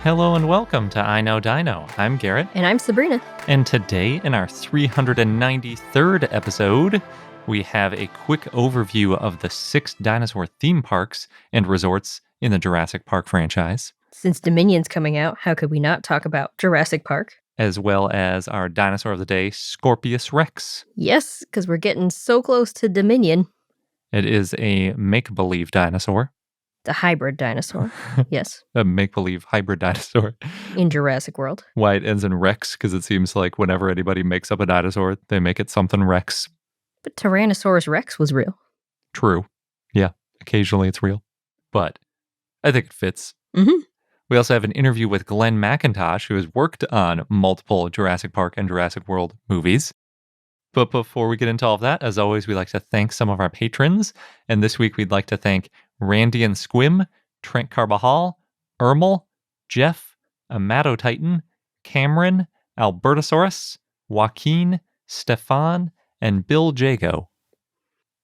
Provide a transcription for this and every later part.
Hello and welcome to I Know Dino. I'm Garrett. And I'm Sabrina. And today, in our 393rd episode, we have a quick overview of the 6 dinosaur theme parks and resorts in the Jurassic Park franchise. Since Dominion's coming out, how could we not talk about Jurassic Park? As well as our dinosaur of the day, Scorpius Rex. Yes, because we're getting so close to Dominion. It is a make-believe dinosaur. The hybrid dinosaur. Yes. A make-believe hybrid dinosaur. In Jurassic World. Why it ends in Rex, because it seems like whenever anybody makes up a dinosaur, they make it something Rex. But Tyrannosaurus Rex was real. True. Yeah, occasionally it's real. But I think it fits. Mm-hmm. We also have an interview with Glen McIntosh, who has worked on multiple Jurassic Park and Jurassic World movies. But before we get into all of that, as always, we like to thank some of our patrons. And this week, we'd like to thank Randy and Squim, Trent Carbajal, Ermel, Jeff, Amato Titan, Cameron, Albertosaurus, Joaquin, Stefan, and Bill Jago.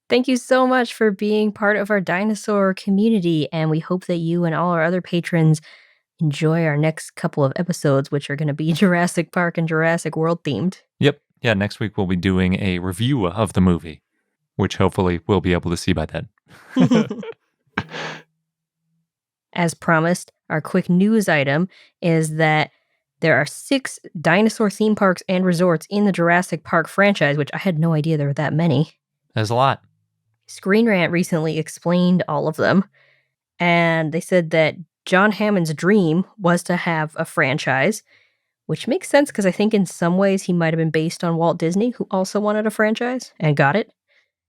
Thank you so much for being part of our dinosaur community. And we hope that you and all our other patrons enjoy our next couple of episodes, which are going to be Jurassic Park and Jurassic World themed. Yep. Yeah, next week we'll be doing a review of the movie, which hopefully we'll be able to see by then. As promised, our quick news item is that there are 6 dinosaur theme parks and resorts in the Jurassic Park franchise, which I had no idea there were that many. There's a lot. Screen Rant recently explained all of them, and they said that John Hammond's dream was to have a franchise, which makes sense because I think in some ways he might have been based on Walt Disney, who also wanted a franchise and got it.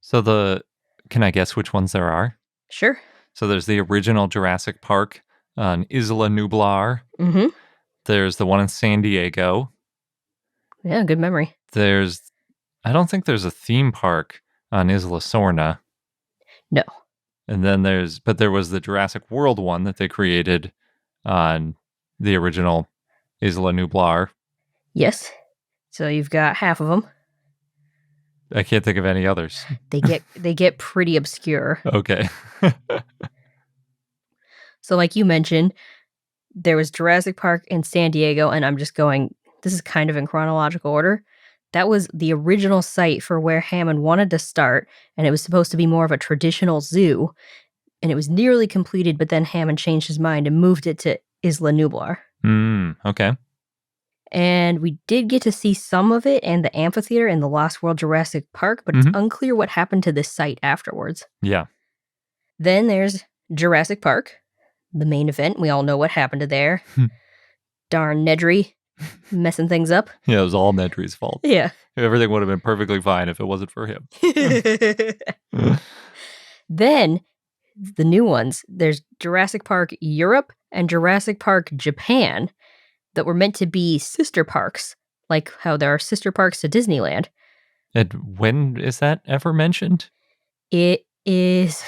So can I guess which ones there are? Sure. So there's the original Jurassic Park on Isla Nublar. Mm-hmm. There's the one in San Diego. Yeah, good memory. I don't think there's a theme park on Isla Sorna. No. And then there was the Jurassic World one that they created on the original Isla Nublar. Yes. So you've got half of them. I can't think of any others. They get pretty obscure. Okay. So like you mentioned, there was Jurassic Park in San Diego, and I'm just going, this is kind of in chronological order. That was the original site for where Hammond wanted to start, and it was supposed to be more of a traditional zoo, and it was nearly completed, but then Hammond changed his mind and moved it to Isla Nublar. Okay. And we did get to see some of it and the amphitheater in the Lost World Jurassic Park, but it's unclear what happened to this site afterwards. Yeah. Then there's Jurassic Park, the main event. We all know what happened to there. Darn Nedry messing things up. Yeah, it was all Nedry's fault. Yeah. Everything would have been perfectly fine if it wasn't for him. Then the new ones, there's Jurassic Park Europe and Jurassic Park Japan that were meant to be sister parks, like how there are sister parks to Disneyland. And when is that ever mentioned? It is...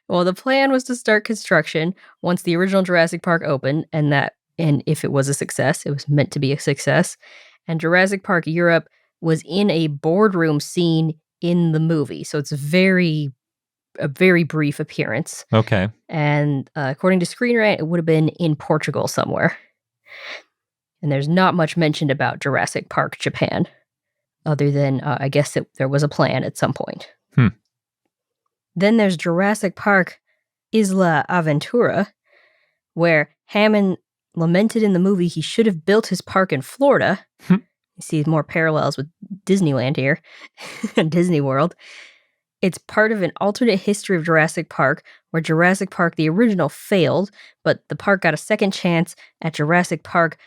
Well, the plan was to start construction once the original Jurassic Park opened, and if it was a success, it was meant to be a success. And Jurassic Park Europe was in a boardroom scene in the movie, so it's a very brief appearance. Okay. And according to Screen Rant, it would have been in Portugal somewhere. And there's not much mentioned about Jurassic Park Japan, other than I guess there was a plan at some point. Then there's Jurassic Park Isla Aventura, where Hammond lamented in the movie he should have built his park in Florida. You see more parallels with Disneyland here, Disney World. It's part of an alternate history of Jurassic Park, where Jurassic Park, the original, failed, but the park got a second chance at Jurassic Park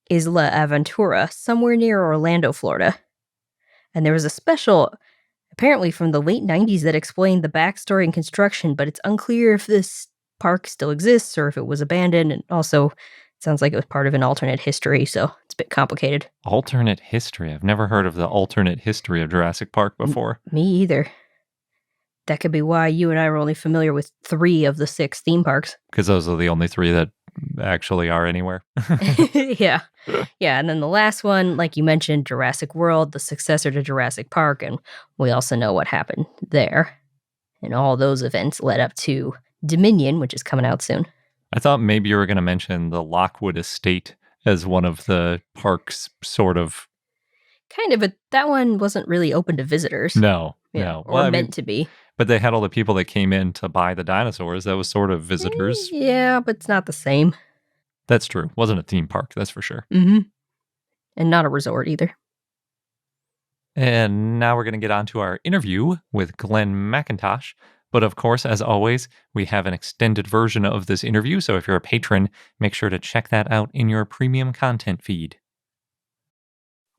Isla Aventura, somewhere near Orlando, Florida. And there was a special, apparently from the late 90s, that explained the backstory and construction, but it's unclear if this park still exists or if it was abandoned, and also it sounds like it was part of an alternate history, so it's a bit complicated. Alternate history? I've never heard of the alternate history of Jurassic Park before. Me either. That could be why you and I are only familiar with 3 of the 6 theme parks. Because those are the only 3 that actually are anywhere. Yeah. Yeah, and then the last one, like you mentioned, Jurassic World, the successor to Jurassic Park, and we also know what happened there. And all those events led up to Dominion, which is coming out soon. I thought maybe you were going to mention the Lockwood Estate as one of the parks, sort of. Kind of, but that one wasn't really open to visitors. No. Or meant to be. But they had all the people that came in to buy the dinosaurs. That was sort of visitors. Yeah, but it's not the same. That's true. Wasn't a theme park, that's for sure. Mm-hmm. And not a resort either. And now we're going to get on to our interview with Glen McIntosh. But of course, as always, we have an extended version of this interview. So if you're a patron, make sure to check that out in your premium content feed.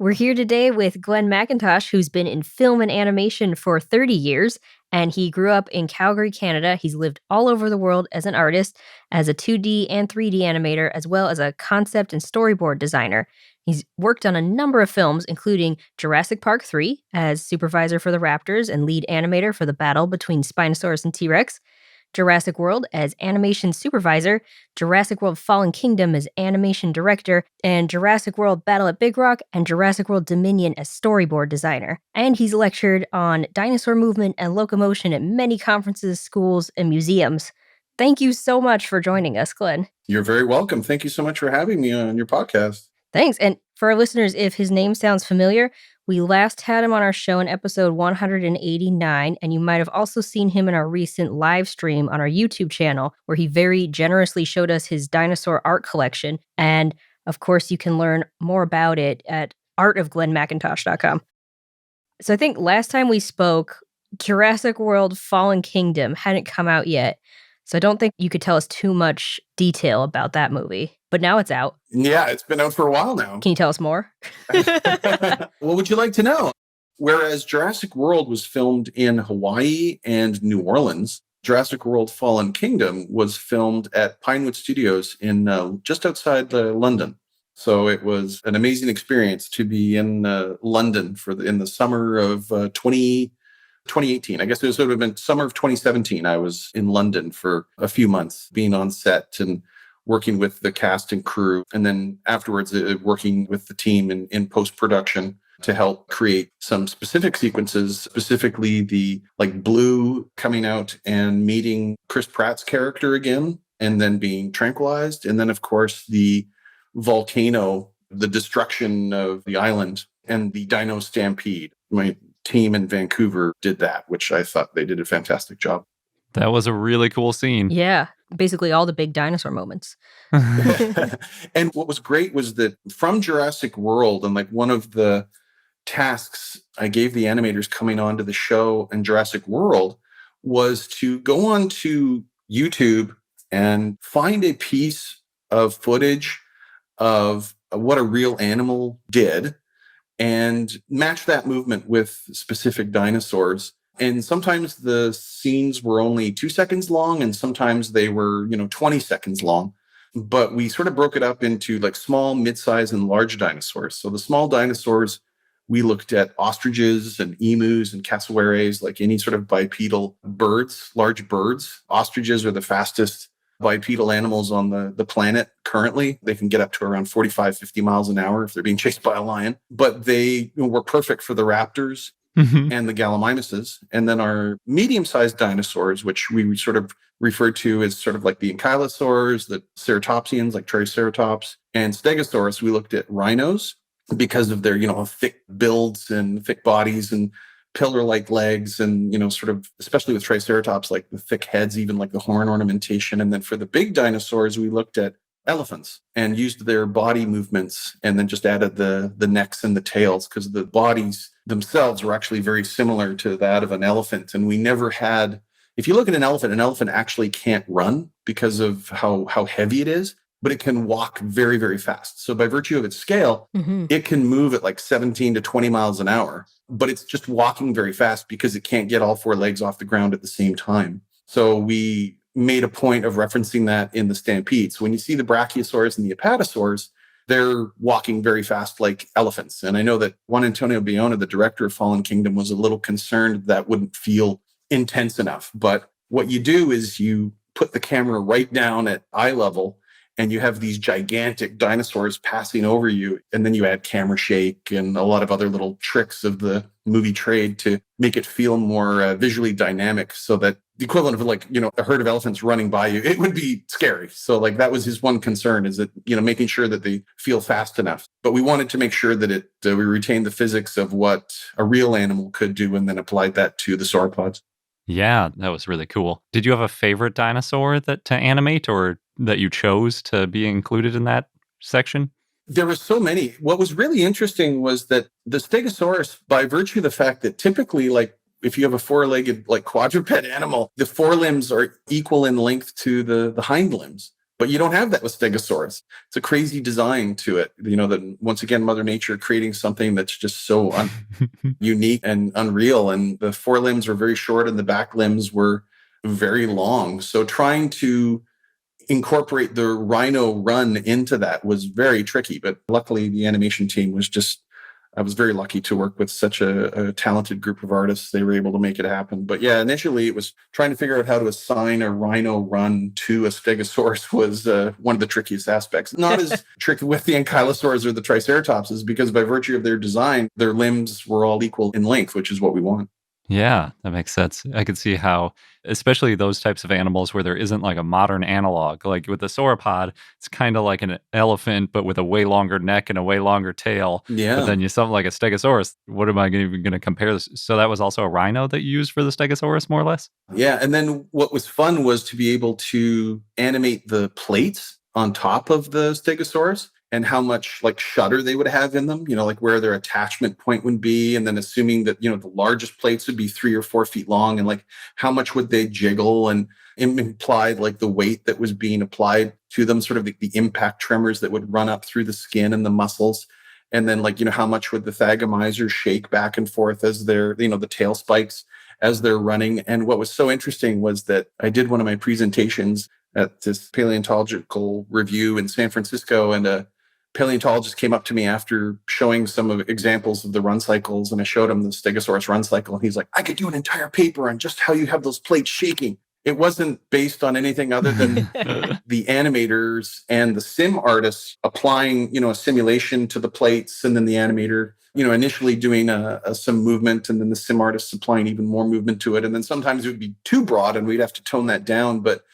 We're here today with Glen McIntosh, who's been in film and animation for 30 years, and he grew up in Calgary, Canada. He's lived all over the world as an artist, as a 2D and 3D animator, as well as a concept and storyboard designer. He's worked on a number of films, including Jurassic Park III as supervisor for the Raptors and lead animator for the battle between Spinosaurus and T-Rex, Jurassic World as animation supervisor, Jurassic World Fallen Kingdom as animation director, and Jurassic World Battle at Big Rock and Jurassic World Dominion as storyboard designer. And he's lectured on dinosaur movement and locomotion at many conferences, schools, and museums. Thank you so much for joining us, Glen. You're very welcome. Thank you so much for having me on your podcast. Thanks. And for our listeners, if his name sounds familiar, we last had him on our show in episode 189, and you might have also seen him in our recent live stream on our YouTube channel, where he very generously showed us his dinosaur art collection. And of course, you can learn more about it at artofglenmcintosh.com. So I think last time we spoke, Jurassic World Fallen Kingdom hadn't come out yet. So I don't think you could tell us too much detail about that movie. But now it's out. Yeah, it's been out for a while now. Can you tell us more? What would you like to know? Whereas Jurassic World was filmed in Hawaii and New Orleans, Jurassic World Fallen Kingdom was filmed at Pinewood Studios in just outside London. So it was an amazing experience to be in London in the summer of 2018. I guess it would have been summer of 2017. I was in London for a few months, being on set and working with the cast and crew. And then afterwards, working with the team in post-production to help create some specific sequences, specifically the Blue coming out and meeting Chris Pratt's character again, and then being tranquilized. And then, of course, the volcano, the destruction of the island, and the Dino Stampede. My team in Vancouver did that, which I thought they did a fantastic job. That was a really cool scene. Yeah, basically all the big dinosaur moments. And what was great was that from Jurassic World, and one of the tasks I gave the animators coming onto the show in Jurassic World was to go on to YouTube and find a piece of footage of what a real animal did and match that movement with specific dinosaurs. And sometimes the scenes were only 2 seconds long, and sometimes they were, 20 seconds long. But we sort of broke it up into small, mid-size, and large dinosaurs. So the small dinosaurs, we looked at ostriches and emus and cassowaries, like any sort of bipedal birds, large birds. Ostriches are the fastest bipedal animals on the planet currently. They can get up to around 45, 50 miles an hour if they're being chased by a lion. But they were perfect for the raptors. Mm-hmm. And the Gallimimuses. And then our medium-sized dinosaurs, which we sort of refer to as sort of like the ankylosaurs, the ceratopsians like Triceratops, and Stegosaurus, we looked at rhinos because of their, thick builds and thick bodies and pillar-like legs and, sort of, especially with Triceratops, like the thick heads, even like the horn ornamentation. And then for the big dinosaurs, we looked at elephants and used their body movements and then just added the necks and the tails because the bodies themselves were actually very similar to that of an elephant. And we never had, if you look at an elephant actually can't run because of how heavy it is, but it can walk very, very fast. So by virtue of its scale, mm-hmm. It can move at 17 to 20 miles an hour, but it's just walking very fast because it can't get all four legs off the ground at the same time. So we made a point of referencing that in the stampede. So when you see the brachiosaurs and the apatosaurs, they're walking very fast like elephants. And I know that Juan Antonio Bayona, the director of Fallen Kingdom, was a little concerned that wouldn't feel intense enough. But what you do is you put the camera right down at eye level and you have these gigantic dinosaurs passing over you. And then you add camera shake and a lot of other little tricks of the movie trade to make it feel more visually dynamic, so that the equivalent of like, a herd of elephants running by you, it would be scary. So like that was his one concern, is that, making sure that they feel fast enough. But we wanted to make sure that we retained the physics of what a real animal could do, and then applied that to the sauropods. Yeah, that was really cool. Did you have a favorite dinosaur to animate, or that you chose to be included in that section? There were so many. What was really interesting was that the Stegosaurus, by virtue of the fact that typically, like, if you have a four-legged, like, quadruped animal, the forelimbs are equal in length to the hind limbs. But you don't have that with Stegosaurus. It's a crazy design to it. That once again, Mother Nature creating something that's just so unique and unreal. And the forelimbs were very short and the back limbs were very long. So trying to incorporate the rhino run into that was very tricky. But luckily, the animation team I was very lucky to work with such a talented group of artists. They were able to make it happen. But yeah, initially it was trying to figure out how to assign a rhino run to a Stegosaurus was one of the trickiest aspects. Not as tricky with the Ankylosaurs or the Triceratopses, because by virtue of their design, their limbs were all equal in length, which is what we want. Yeah, that makes sense. I could see how, especially those types of animals where there isn't like a modern analog, like with the sauropod, it's kind of like an elephant, but with a way longer neck and a way longer tail. Yeah. But then you something like a stegosaurus. What am I even going to compare this? So that was also a rhino that you used for the stegosaurus, more or less? Yeah. And then what was fun was to be able to animate the plates on top of the Stegosaurus, and how much like shutter they would have in them, like where their attachment point would be. And then assuming that, the largest plates would be 3 or 4 feet long, and like how much would they jiggle, and implied like the weight that was being applied to them, sort of the impact tremors that would run up through the skin and the muscles. And then like, how much would the thagomizers shake back and forth as they're, the tail spikes as they're running. And what was so interesting was that I did one of my presentations at this paleontological review in San Francisco, and a paleontologist came up to me after showing some of examples of the run cycles, and I showed him the Stegosaurus run cycle, and he's like, I could do an entire paper on just how you have those plates shaking. It wasn't based on anything other than the animators and the sim artists applying, a simulation to the plates, and then the animator, initially doing some movement, and then the sim artists applying even more movement to it. And then sometimes it would be too broad and we'd have to tone that down, but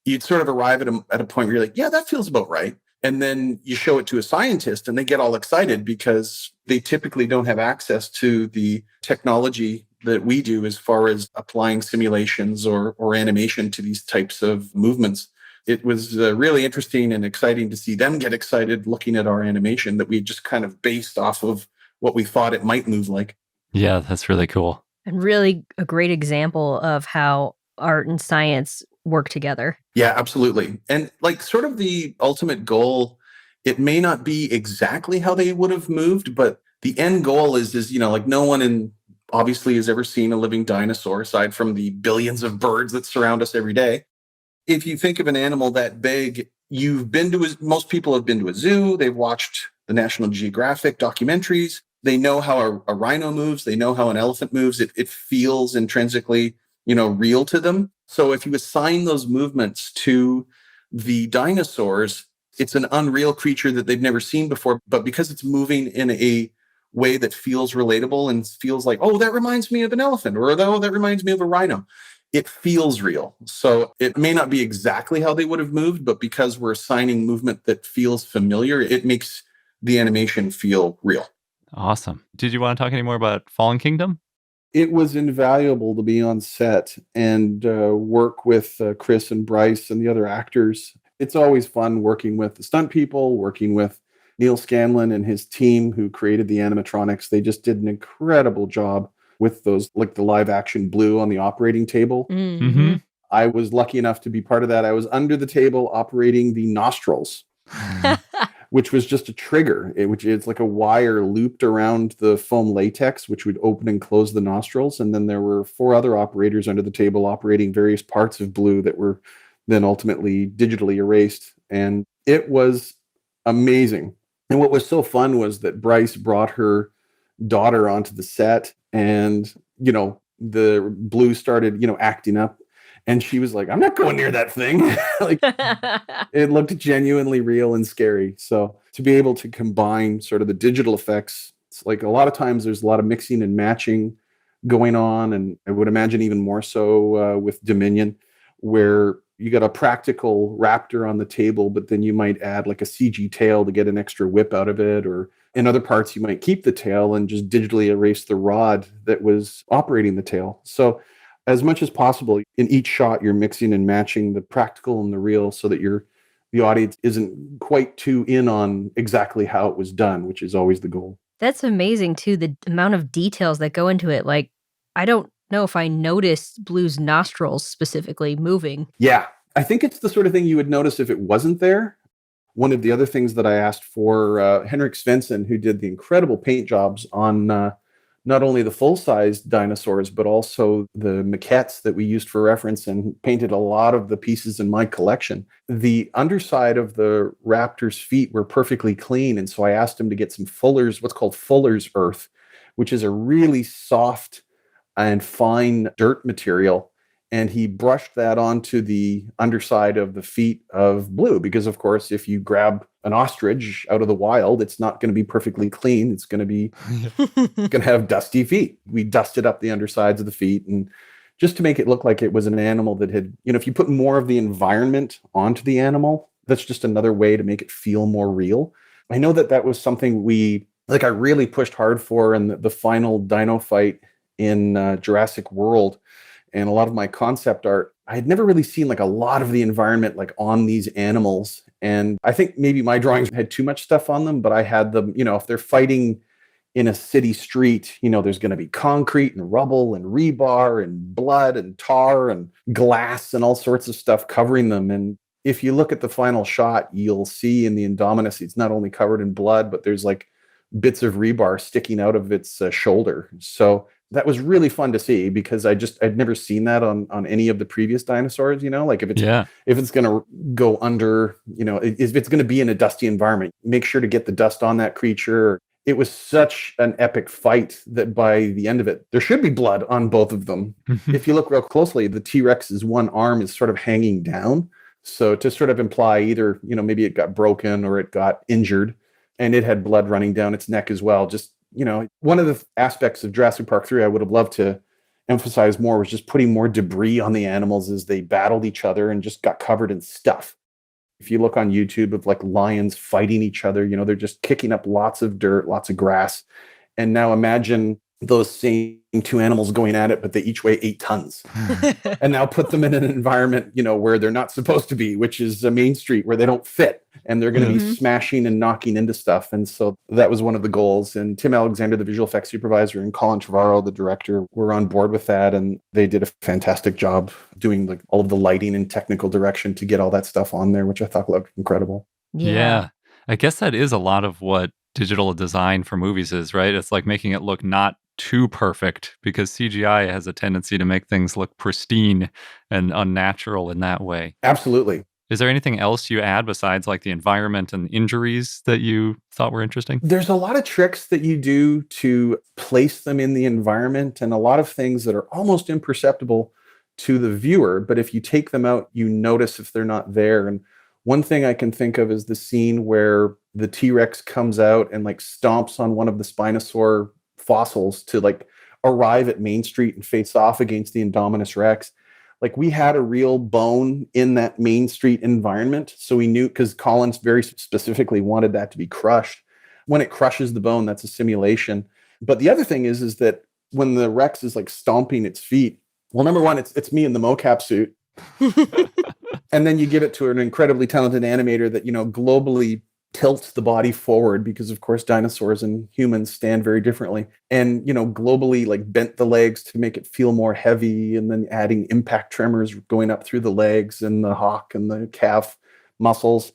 you'd sort of arrive at a point where you're like, yeah, that feels about right. And then you show it to a scientist and they get all excited because they typically don't have access to the technology that we do as far as applying simulations or animation to these types of movements. It was really interesting and exciting to see them get excited looking at our animation that we just kind of based off of what we thought it might move like. Yeah, that's really cool. And really a great example of how art and science work together. Yeah, absolutely. And like sort of the ultimate goal, it may not be exactly how they would have moved, but the end goal is like no one obviously has ever seen a living dinosaur aside from the billions of birds that surround us every day. If you think of an animal that big, most people have been to a zoo, they've watched the National Geographic documentaries, they know how a rhino moves, they know how an elephant moves, it feels intrinsically real to them. So if you assign those movements to the dinosaurs, it's an unreal creature that they've never seen before. But because it's moving in a way that feels relatable and feels like, oh, that reminds me of an elephant, or oh, that reminds me of a rhino, it feels real. So it may not be exactly how they would have moved, but because we're assigning movement that feels familiar, it makes the animation feel real. Awesome. Did you want to talk any more about Fallen Kingdom? It was invaluable to be on set and work with Chris and Bryce and the other actors. It's always fun working with the stunt people, working with Neil Scanlon and his team who created the animatronics. They just did an incredible job with those, like the live action blue on the operating table. Mm-hmm. I was lucky enough to be part of that. I was under the table operating the nostrils. Which was just a trigger, which is like a wire looped around the foam latex, which would open and close the nostrils. And then there were 4 other operators under the table operating various parts of blue that were then ultimately digitally erased. And it was amazing. And what was so fun was that Bryce brought her daughter onto the set, and, the blue started, acting up. And she was like, I'm not going near that thing. Like, it looked genuinely real and scary. So to be able to combine sort of the digital effects It's like a lot of times there's a lot of mixing and matching going on. And I would imagine even more so with Dominion, where you got a practical raptor on the table, but then you might add like a CG tail to get an extra whip out of it. Or in other parts, you might keep the tail and just digitally erase the rod that was operating the tail. So as much as possible, in each shot, you're mixing and matching the practical and the real so that the audience isn't quite too in on exactly how it was done, which is always the goal. That's amazing, too, the amount of details that go into it. Like, I don't know if I noticed Blue's nostrils specifically moving. Yeah, I think it's the sort of thing you would notice if it wasn't there. One of the other things that I asked for, Henrik Svensson, who did the incredible paint jobs on not only the full-size dinosaurs, but also the maquettes that we used for reference, and painted a lot of the pieces in my collection. The underside of the raptor's feet were perfectly clean, and so I asked him to get some Fuller's, what's called Fuller's earth, which is a really soft and fine dirt material. And he brushed that onto the underside of the feet of Blue, because of course, if you grab an ostrich out of the wild, it's not going to be perfectly clean. It's going to be going to have dusty feet. We dusted up the undersides of the feet, and just to make it look like it was an animal that had, if you put more of the environment onto the animal, that's just another way to make it feel more real. I know that was something I really pushed hard for in the final dino fight in Jurassic World. And a lot of my concept art, I had never really seen like a lot of the environment like on these animals. And I think maybe my drawings had too much stuff on them, but I had them, if they're fighting in a city street, there's going to be concrete and rubble and rebar and blood and tar and glass and all sorts of stuff covering them. And if you look at the final shot, you'll see in the Indominus, it's not only covered in blood, but there's like bits of rebar sticking out of its shoulder. So that was really fun to see, because I'd never seen that on any of the previous dinosaurs, like if it's going to go under, if it's going to be in a dusty environment, make sure to get the dust on that creature. It was such an epic fight that by the end of it, there should be blood on both of them. If you look real closely, the T-Rex's one arm is sort of hanging down. So to sort of imply either, maybe it got broken or it got injured, and it had blood running down its neck as well. Just, one of the aspects of Jurassic Park III I would have loved to emphasize more was just putting more debris on the animals as they battled each other and just got covered in stuff. If you look on YouTube of like lions fighting each other, they're just kicking up lots of dirt, lots of grass. And now imagine those same two animals going at it, but they each weigh 8 tons. And now put them in an environment, where they're not supposed to be, which is a main street where they don't fit. And they're going to be smashing and knocking into stuff. And so that was one of the goals. And Tim Alexander, the visual effects supervisor, and Colin Trevorrow, the director, were on board with that. And they did a fantastic job doing like all of the lighting and technical direction to get all that stuff on there, which I thought looked incredible. Yeah. I guess that is a lot of what digital design for movies is, right? It's like making it look not too perfect, because CGI has a tendency to make things look pristine and unnatural in that way. Absolutely. Is there anything else you add besides like the environment and injuries that you thought were interesting? There's a lot of tricks that you do to place them in the environment, and a lot of things that are almost imperceptible to the viewer. But if you take them out, you notice if they're not there. And one thing I can think of is the scene where the T-Rex comes out and like stomps on one of the Spinosaur fossils to like arrive at Main Street and face off against the Indominus Rex. Like, we had a real bone in that Main Street environment. So we knew, because Collins very specifically wanted that to be crushed. When it crushes the bone, that's a simulation. But the other thing is that when the Rex is like stomping its feet, well, number one, it's me in the mocap suit. And then you give it to an incredibly talented animator that, globally tilts the body forward, because of course dinosaurs and humans stand very differently, and globally like bent the legs to make it feel more heavy, and then adding impact tremors going up through the legs and the hock and the calf muscles.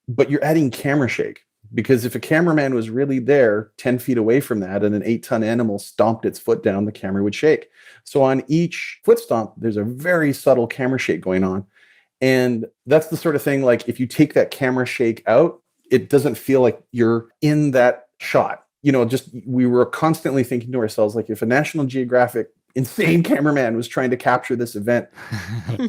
But you're adding camera shake, because if a cameraman was really there 10 feet away from that and an 8-ton animal stomped its foot down, the camera would shake. So on each foot stomp, there's a very subtle camera shake going on. And that's the sort of thing, like if you take that camera shake out, it doesn't feel like you're in that shot. We were constantly thinking to ourselves, like, if a National Geographic insane cameraman was trying to capture this event,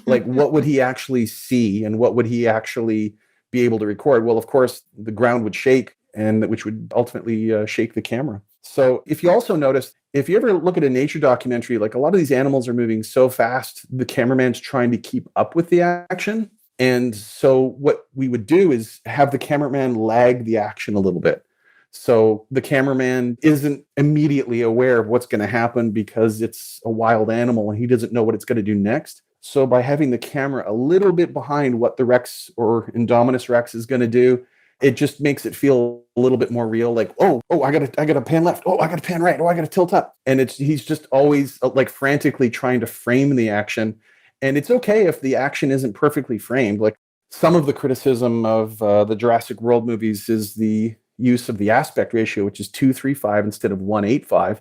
like, what would he actually see and what would he actually be able to record? Well, of course, the ground would shake, and which would ultimately shake the camera. So if you also notice, if you ever look at a nature documentary, like a lot of these animals are moving so fast, the cameraman's trying to keep up with the action. And so what we would do is have the cameraman lag the action a little bit. So the cameraman isn't immediately aware of what's going to happen because it's a wild animal and he doesn't know what it's going to do next. So by having the camera a little bit behind what the Rex or Indominus Rex is going to do, it just makes it feel a little bit more real. Like, I gotta pan left. I gotta pan right. I gotta tilt up. And he's just always like frantically trying to frame the action. And it's okay if the action isn't perfectly framed. Like some of the criticism of the Jurassic World movies is the use of the aspect ratio, which is 2:3:5 instead of 1:8:5,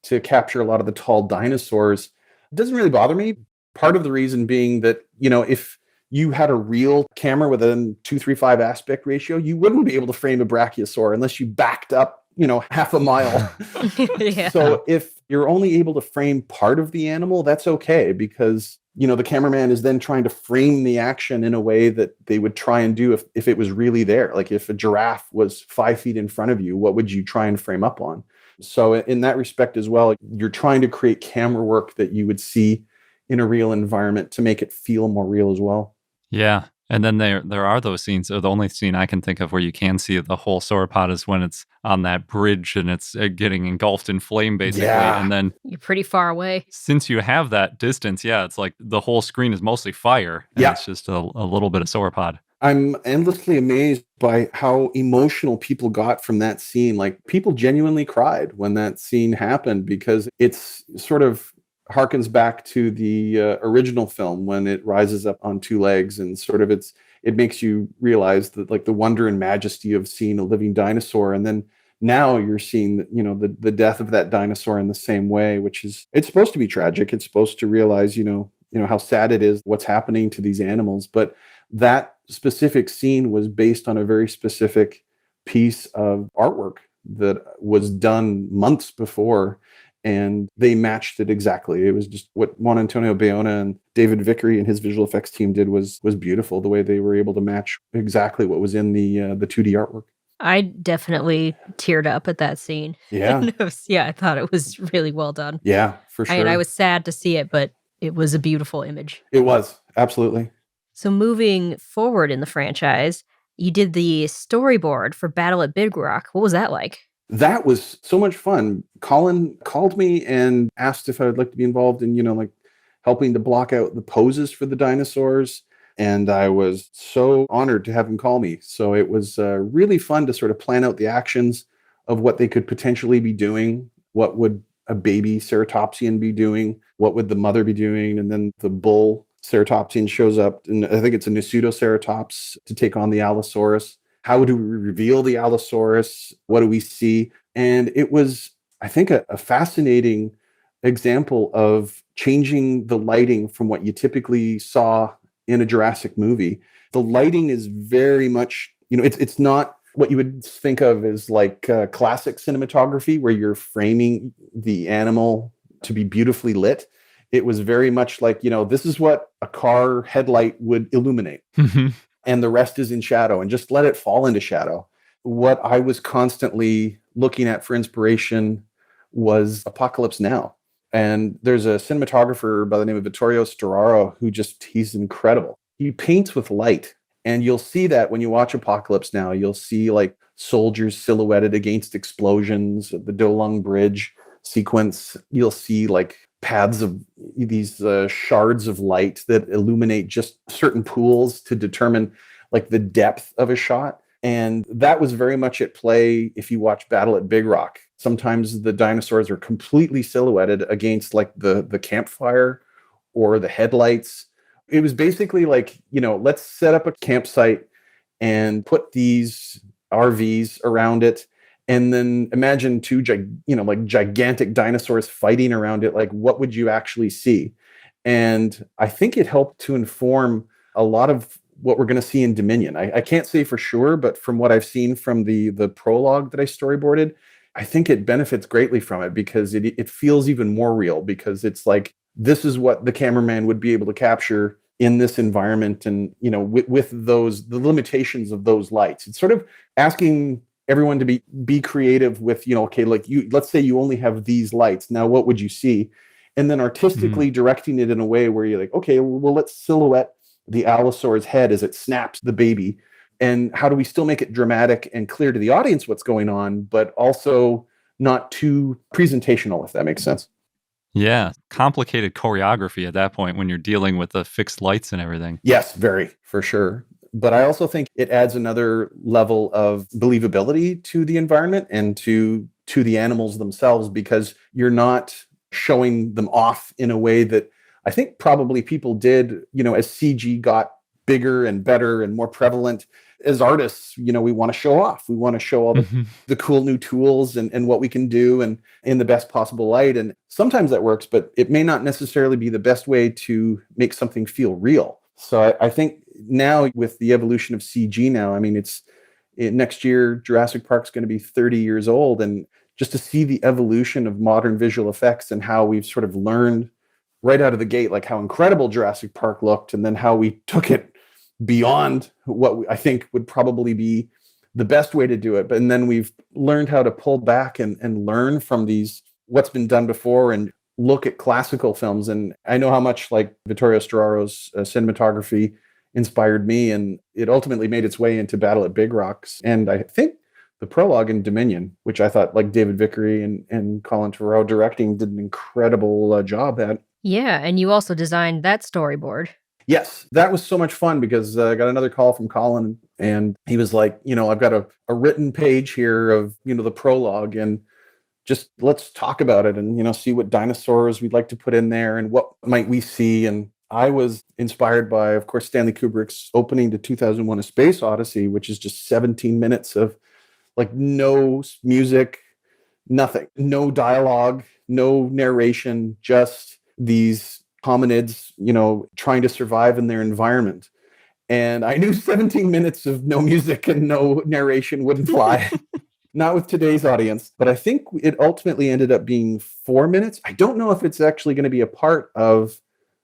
to capture a lot of the tall dinosaurs. It doesn't really bother me. Part of the reason being that, if you had a real camera with a 2:3:5 aspect ratio, you wouldn't be able to frame a brachiosaur unless you backed up, half a mile. Yeah. So if you're only able to frame part of the animal, that's okay because, the cameraman is then trying to frame the action in a way that they would try and do if it was really there. Like if a giraffe was 5 feet in front of you, what would you try and frame up on? So in that respect as well, you're trying to create camera work that you would see in a real environment to make it feel more real as well. Yeah. And then there are those scenes. The only scene I can think of where you can see the whole sauropod is when it's on that bridge and it's getting engulfed in flame, basically. Yeah. And then You're pretty far away. since you have that distance, it's like the whole screen is mostly fire. And it's just a little bit of sauropod. I'm endlessly amazed by how emotional people got from that scene. Like people genuinely cried when that scene happened because it's sort of harkens back to the original film when it rises up on two legs and sort of it makes you realize that like the wonder and majesty of seeing a living dinosaur. And then now you're seeing the death of that dinosaur in the same way, which is, it's supposed to be tragic. It's supposed to realize, how sad it is, what's happening to these animals. But that specific scene was based on a very specific piece of artwork that was done months before. And they matched it exactly. It was just what Juan Antonio Bayona and David Vickery and his visual effects team did was beautiful. The way they were able to match exactly what was in the 2D artwork. I definitely teared up at that scene. Yeah. I thought it was really well done. Yeah, for sure. I was sad to see it, but it was a beautiful image. It was, absolutely. So moving forward in the franchise, you did the storyboard for Battle at Big Rock. What was that like? That was so much fun. Colin called me and asked if I would like to be involved in, helping to block out the poses for the dinosaurs. And I was so honored to have him call me. So it was really fun to sort of plan out the actions of what they could potentially be doing. What would a baby ceratopsian be doing? What would the mother be doing? And then the bull ceratopsian shows up, and I think it's a Pseudoceratops to take on the Allosaurus. How do we reveal the Allosaurus? What do we see? And it was, I think, a fascinating example of changing the lighting from what you typically saw in a Jurassic movie. The lighting is very much, it's not what you would think of as like classic cinematography where you're framing the animal to be beautifully lit. It was very much like, this is what a car headlight would illuminate. And the rest is in shadow, and just let it fall into shadow. What I was constantly looking at for inspiration was Apocalypse Now. And there's a cinematographer by the name of Vittorio Storaro who he's incredible. He paints with light. And you'll see that when you watch Apocalypse Now. You'll see like soldiers silhouetted against explosions, the Dolung Bridge sequence. You'll see like paths of these shards of light that illuminate just certain pools to determine like the depth of a shot. And that was very much at play if you watch Battle at Big Rock. Sometimes the dinosaurs are completely silhouetted against like the campfire or the headlights. It was basically like, let's set up a campsite and put these RVs around it. And then imagine two gigantic dinosaurs fighting around it. Like, what would you actually see? And I think it helped to inform a lot of what we're going to see in Dominion. I can't say for sure, but from what I've seen from the prologue that I storyboarded, I think it benefits greatly from it because it feels even more real, because it's like, this is what the cameraman would be able to capture in this environment. And, with the limitations of those lights, it's sort of asking everyone to be creative with, okay, like let's say you only have these lights. Now, what would you see? And then artistically directing it in a way where you're like, okay, well, let's silhouette the Allosaur's head as it snaps the baby. And how do we still make it dramatic and clear to the audience what's going on, but also not too presentational, if that makes sense? Yeah. Complicated choreography at that point when you're dealing with the fixed lights and everything. Yes, very, for sure. But I also think it adds another level of believability to the environment and to the animals themselves, because you're not showing them off in a way that I think probably people did, as CG got bigger and better and more prevalent. As artists, we want to show off. We want to show all the cool new tools and what we can do and in the best possible light. And sometimes that works, but it may not necessarily be the best way to make something feel real. So I think now with the evolution of CG now, I mean, next year, Jurassic Park's going to be 30 years old. And just to see the evolution of modern visual effects and how we've sort of learned right out of the gate, like how incredible Jurassic Park looked, and then how we took it beyond what I think would probably be the best way to do it. And then we've learned how to pull back and learn from what's been done before and look at classical films. And I know how much like Vittorio Storaro's cinematography inspired me, and it ultimately made its way into Battle at Big Rocks. And I think the prologue in Dominion, which I thought like David Vickery and Colin Trevorrow directing did an incredible job at. Yeah, and you also designed that storyboard. Yes, that was so much fun because I got another call from Colin, and he was like, I've got a written page here of, the prologue, and just let's talk about it and, see what dinosaurs we'd like to put in there and what might we see. And I was inspired by, of course, Stanley Kubrick's opening to 2001: A Space Odyssey, which is just 17 minutes of like no music, nothing, no dialogue, no narration, just these hominids, trying to survive in their environment. And I knew 17 minutes of no music and no narration wouldn't fly. Not with today's audience, but I think it ultimately ended up being 4 minutes. I don't know if it's actually going to be a part of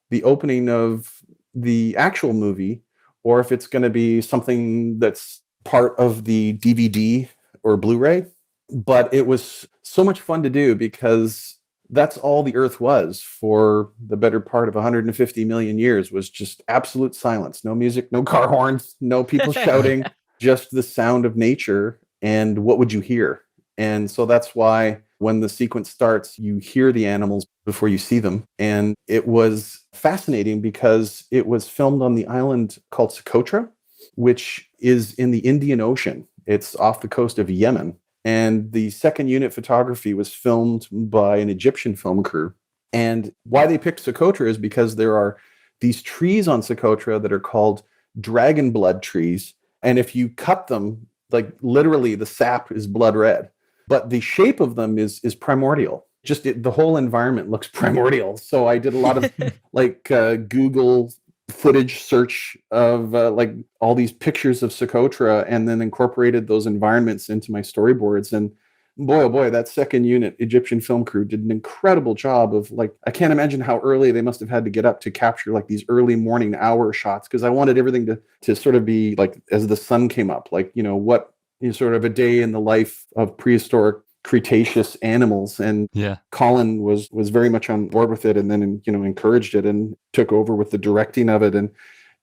the opening of the actual movie, or if it's going to be something that's part of the DVD or Blu-ray. But it was so much fun to do because that's all the Earth was for the better part of 150 million years, was just absolute silence. No music, no car horns, no people shouting, just the sound of nature. And what would you hear? And so that's why when the sequence starts, you hear the animals before you see them. And it was fascinating because it was filmed on the island called Socotra, which is in the Indian Ocean. It's off the coast of Yemen. And the second unit photography was filmed by an Egyptian film crew. And why they picked Socotra is because there are these trees on Socotra that are called dragon blood trees. And if you cut them, like literally the sap is blood red. But the shape of them is primordial. Just the whole environment looks primordial. So I did a lot of Google footage search of like all these pictures of Socotra, and then incorporated those environments into my storyboards. And boy, oh boy, that second unit Egyptian film crew did an incredible job of like, I can't imagine how early they must have had to get up to capture like these early morning hour shots, because I wanted everything to sort of be like as the sun came up, like, what sort of a day in the life of prehistoric Cretaceous animals. And yeah, Colin was very much on board with it, and then encouraged it and took over with the directing of it. And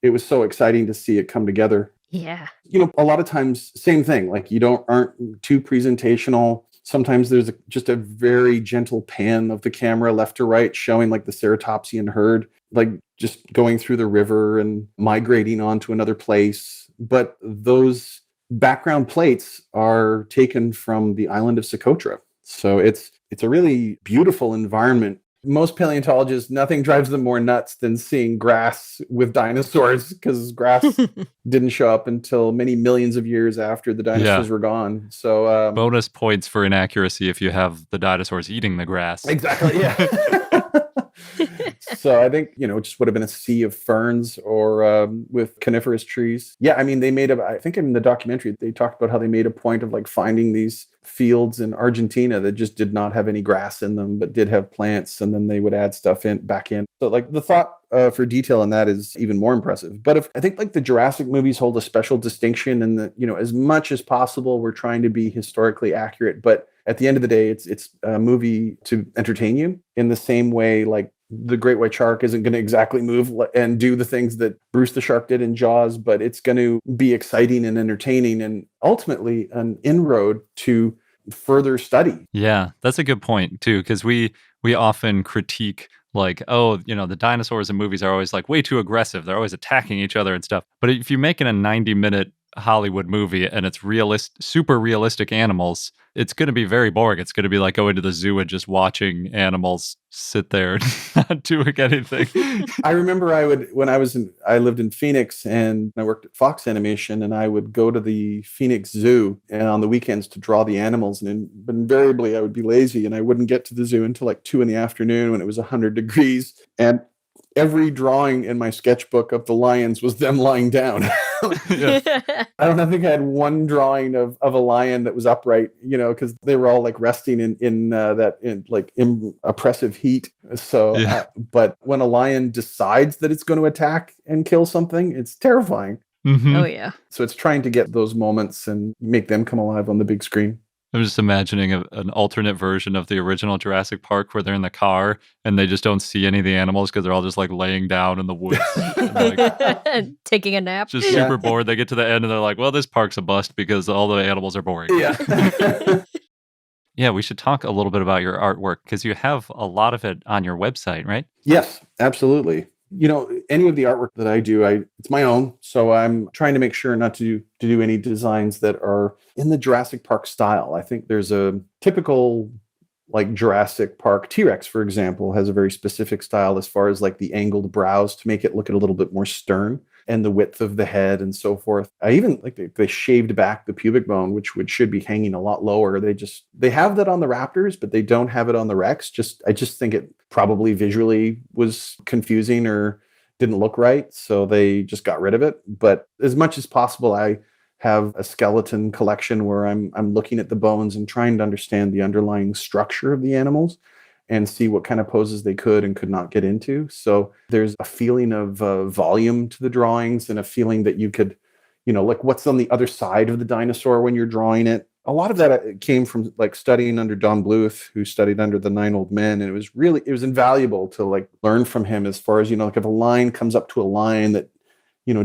it was so exciting to see it come together. Yeah. A lot of times, same thing, like aren't too presentational. Sometimes there's just a very gentle pan of the camera left to right, showing like the ceratopsian herd, like just going through the river and migrating onto another place. But those background plates are taken from the island of Socotra. So it's a really beautiful environment. Most paleontologists, nothing drives them more nuts than seeing grass with dinosaurs, because grass didn't show up until many millions of years after the dinosaurs were gone. So bonus points for inaccuracy if you have the dinosaurs eating the grass. Exactly, yeah. So I think, it just would have been a sea of ferns or with coniferous trees. Yeah, I mean, I think in the documentary, they talked about how they made a point of like finding these fields in Argentina that just did not have any grass in them, but did have plants, and then they would add stuff back in. So like the thought for detail in that is even more impressive. But I think like the Jurassic movies hold a special distinction in that, as much as possible, we're trying to be historically accurate, but at the end of the day, it's a movie to entertain you in the same way like the great white shark isn't going to exactly move and do the things that Bruce the shark did in Jaws, but it's going to be exciting and entertaining and ultimately an inroad to further study. Yeah, that's a good point too, because we often critique like, oh, the dinosaurs in movies are always like way too aggressive. They're always attacking each other and stuff. But if you make it a 90-minute Hollywood movie and it's super realistic animals, it's going to be very boring. It's going to be like going to the zoo and just watching animals sit there not doing anything. I remember I lived in Phoenix and I worked at Fox Animation, and I would go to the Phoenix Zoo and on the weekends to draw the animals, and invariably I would be lazy and I wouldn't get to the zoo until like 2 p.m. when it was 100 degrees. And every drawing in my sketchbook of the lions was them lying down. I think I had one drawing of a lion that was upright, because they were all like resting in oppressive heat. So, but when a lion decides that it's going to attack and kill something, it's terrifying. Mm-hmm. Oh, yeah. So it's trying to get those moments and make them come alive on the big screen. I'm just imagining an alternate version of the original Jurassic Park where they're in the car and they just don't see any of the animals because they're all just like laying down in the woods. And, taking a nap. Just super bored. They get to the end and they're like, well, this park's a bust because all the animals are boring. Yeah. Yeah, we should talk a little bit about your artwork because you have a lot of it on your website, right? Yes, absolutely. Any of the artwork that I do, it's my own. So I'm trying to make sure not to do any designs that are in the Jurassic Park style. I think there's a typical, like Jurassic Park T-Rex, for example, has a very specific style as far as like the angled brows to make it look a little bit more stern, and the width of the head and so forth. I even like they shaved back the pubic bone, which should be hanging a lot lower. They have that on the Raptors, but they don't have it on the Rex. I just think it probably visually was confusing or didn't look right. So they just got rid of it. But as much as possible, I have a skeleton collection where I'm looking at the bones and trying to understand the underlying structure of the animals and see what kind of poses they could and could not get into. So there's a feeling of volume to the drawings and a feeling that you could, like what's on the other side of the dinosaur when you're drawing it. A lot of that came from like studying under Don Bluth, who studied under the 9 Old Men. And it was invaluable to like learn from him as far as, like if a line comes up to a line that,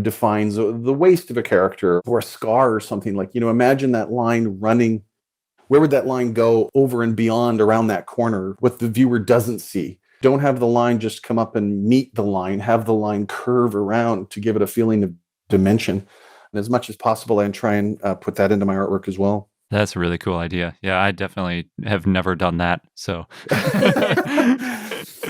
defines the waist of a character or a scar or something, like, imagine that line running. Where would that line go over and beyond around that corner, what the viewer doesn't see? Don't have the line just come up and meet the line. Have the line curve around to give it a feeling of dimension. And as much as possible, I try and put that into my artwork as well. That's a really cool idea. Yeah, I definitely have never done that. So,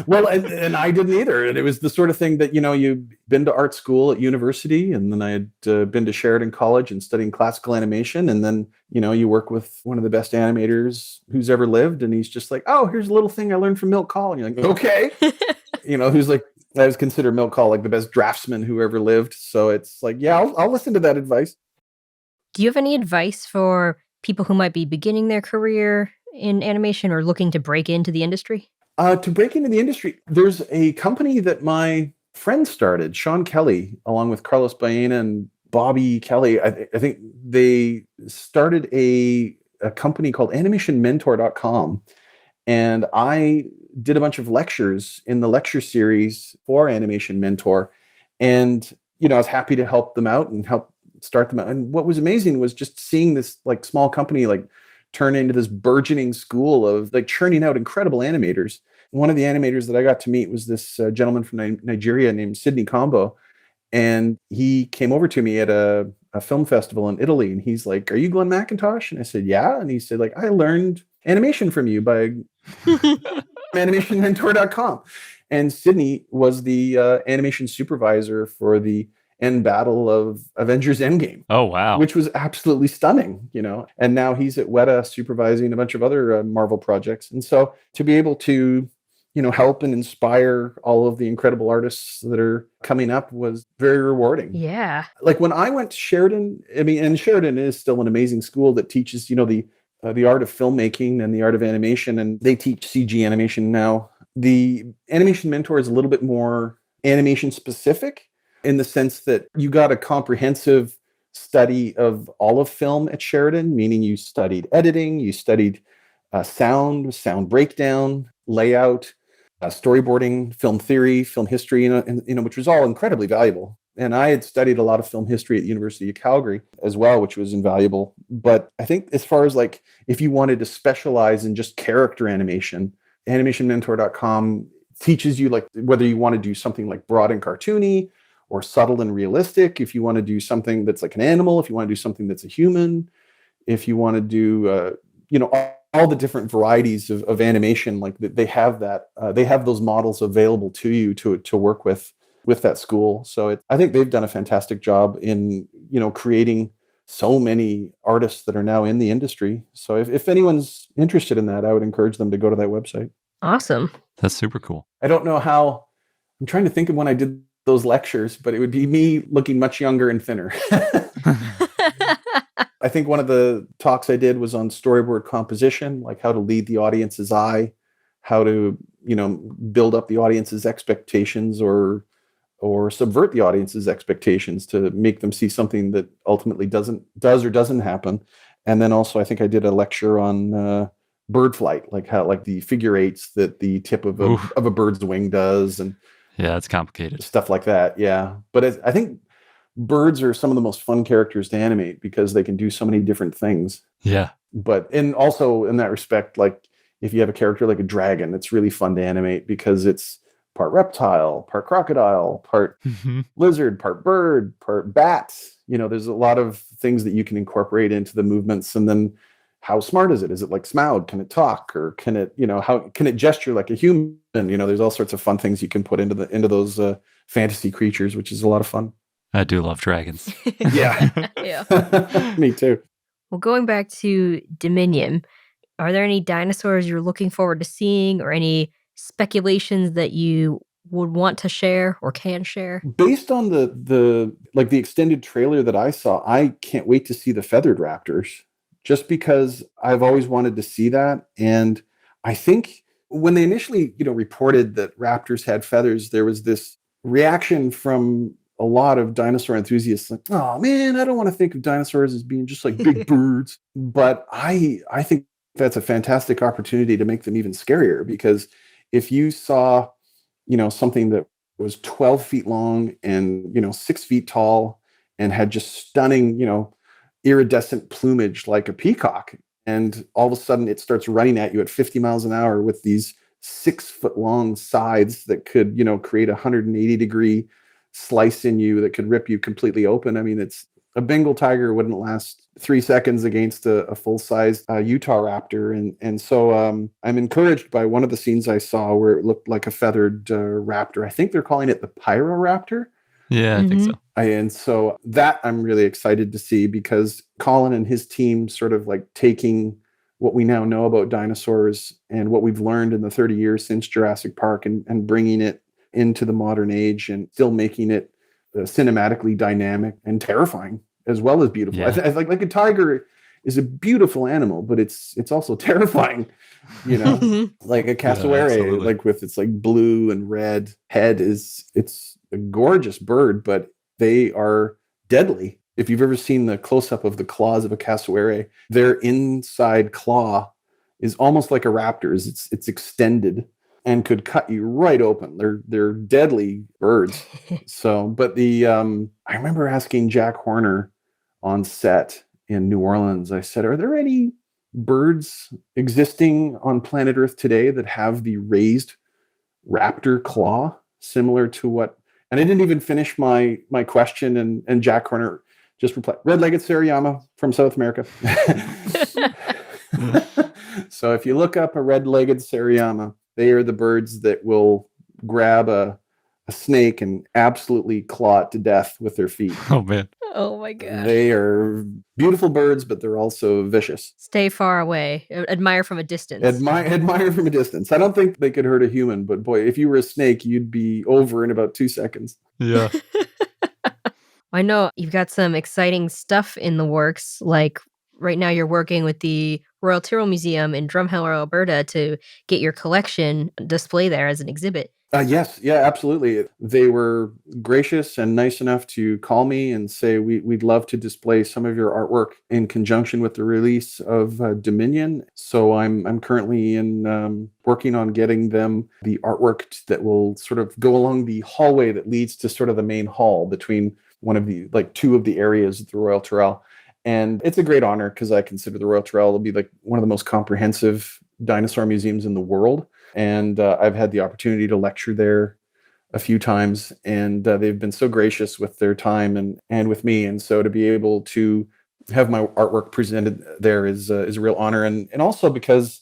well, and I didn't either. And it was the sort of thing that, you've been to art school at university, and then I had been to Sheridan College and studying classical animation. And then, you work with one of the best animators who's ever lived. And he's just like, oh, here's a little thing I learned from Milt Kahl. And you're like, okay. Who's like, I was considered Milt Kahl like the best draftsman who ever lived. So it's like, yeah, I'll listen to that advice. Do you have any advice for people who might be beginning their career in animation or looking to break into the industry? To break into the industry, there's a company that my friend started, Sean Kelly, along with Carlos Baena and Bobby Kelly. I think they started a company called animationmentor.com. And I did a bunch of lectures in the lecture series for Animation Mentor. And, I was happy to help them out and help start them out. And what was amazing was just seeing this like small company like turn into this burgeoning school of like churning out incredible animators. One of the animators that I got to meet was this gentleman from Nigeria named Sidney Combo. And he came over to me at a film festival in Italy. And he's like, are you Glen McIntosh? And I said, yeah. And he said, like, I learned animation from you by animationmentor.com. And Sidney was the animation supervisor for the end battle of Avengers Endgame. Oh, wow. Which was absolutely stunning, And now he's at Weta supervising a bunch of other Marvel projects. And so to be able to, help and inspire all of the incredible artists that are coming up was very rewarding. Yeah. Like when I went to Sheridan, and Sheridan is still an amazing school that teaches, the the art of filmmaking and the art of animation, and they teach CG animation now. The animation mentor is a little bit more animation specific in the sense that you got a comprehensive study of all of film at Sheridan, meaning you studied editing, you studied sound breakdown, layout, storyboarding, film theory, film history, which was all incredibly valuable. And I had studied a lot of film history at the University of Calgary as well, which was invaluable. But I think as far as like, if you wanted to specialize in just character animation, animationmentor.com teaches you like whether you want to do something like broad and cartoony or subtle and realistic, if you want to do something that's like an animal, if you want to do something that's a human, if you want to do, all the different varieties of animation, like they have that, they have those models available to you to work with that school. So I think they've done a fantastic job in, creating so many artists that are now in the industry. So if anyone's interested in that, I would encourage them to go to that website. Awesome. That's super cool. I don't know how, I'm trying to think of when I did those lectures, but it would be me looking much younger and thinner. I think one of the talks I did was on storyboard composition, like how to lead the audience's eye, how to, build up the audience's expectations or subvert the audience's expectations to make them see something that ultimately does or doesn't happen. And then also I think I did a lecture on bird flight, like how like the figure eights that the tip of a bird's wing does, and yeah, it's complicated stuff like that. Yeah, but I think birds are some of the most fun characters to animate because they can do so many different things. Yeah. But also in that respect, like if you have a character like a dragon, it's really fun to animate because it's part reptile, part crocodile, part lizard, part bird, part bat. There's a lot of things that you can incorporate into the movements. And then how smart is it? Is it like Smaug? Can it talk? Or can it, how can it gesture like a human? There's all sorts of fun things you can put into those fantasy creatures, which is a lot of fun. I do love dragons. Yeah. Yeah. Me too. Well, going back to Dominion, are there any dinosaurs you're looking forward to seeing or any speculations that you would want to share or can share? Based on the extended trailer that I saw, I can't wait to see the feathered raptors just because I've always wanted to see that. And I think when they initially, reported that raptors had feathers, there was this reaction from a lot of dinosaur enthusiasts like, oh man, I don't want to think of dinosaurs as being just like big birds. But I think that's a fantastic opportunity to make them even scarier, because if you saw, something that was 12 feet long and, 6 feet tall and had just stunning, iridescent plumage like a peacock, and all of a sudden it starts running at you at 50 miles an hour with these 6 foot long sides that could, create a 180-degree slice in you that could rip you completely open. I mean, it's a Bengal tiger wouldn't last 3 seconds against a full-sized Utah raptor. And so I'm encouraged by one of the scenes I saw where it looked like a feathered raptor. I think they're calling it the Pyro Raptor. Yeah, I think so. And so that I'm really excited to see, because Colin and his team sort of like taking what we now know about dinosaurs and what we've learned in the 30 years since Jurassic Park and bringing it into the modern age and still making it cinematically dynamic and terrifying as well as beautiful. Yeah. I like a tiger is a beautiful animal, but it's also terrifying, like a cassowary, like with its like blue and red head it's a gorgeous bird, but they are deadly. If you've ever seen the close-up of the claws of a cassowary, their inside claw is almost like a raptor's. It's extended and could cut you right open. They're deadly birds. So, but I remember asking Jack Horner on set in New Orleans, I said, are there any birds existing on planet Earth today that have the raised raptor claw similar to what? And I didn't even finish my question, and Jack Horner just replied, red-legged Sariyama from South America. So if you look up a red-legged Sariyama, they are the birds that will grab a snake and absolutely claw it to death with their feet. Oh, man. Oh, my God. They are beautiful birds, but they're also vicious. Stay far away. Admire from a distance. Admire from a distance. I don't think they could hurt a human, but boy, if you were a snake, you'd be over in about 2 seconds. Yeah. I know you've got some exciting stuff in the works. Like right now you're working with the Royal Tyrrell Museum in Drumheller, Alberta to get your collection display there as an exhibit. Yes, yeah, absolutely. They were gracious and nice enough to call me and say, we'd love to display some of your artwork in conjunction with the release of Dominion. So I'm currently working on getting them the artwork that will sort of go along the hallway that leads to sort of the main hall between two of the areas of the Royal Tyrrell. And it's a great honor because I consider the Royal Tyrrell to be like one of the most comprehensive dinosaur museums in the world. And I've had the opportunity to lecture there a few times, and they've been so gracious with their time and with me. And so to be able to have my artwork presented there is a real honor. And also because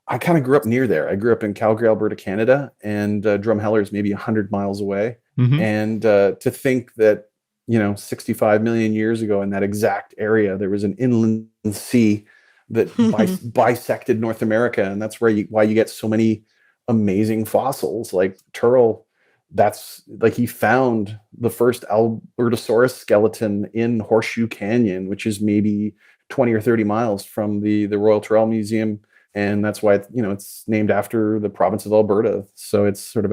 I kind of grew up near there. I grew up in Calgary, Alberta, Canada, and Drumheller is maybe 100 miles away. Mm-hmm. And to think that, 65 million years ago in that exact area, there was an inland sea that bisected North America. And that's why you get so many amazing fossils like Tyrrell. That's like he found the first Albertosaurus skeleton in Horseshoe Canyon, which is maybe 20 or 30 miles from the Royal Tyrrell Museum. And that's why it's named after the province of Alberta. So it's sort of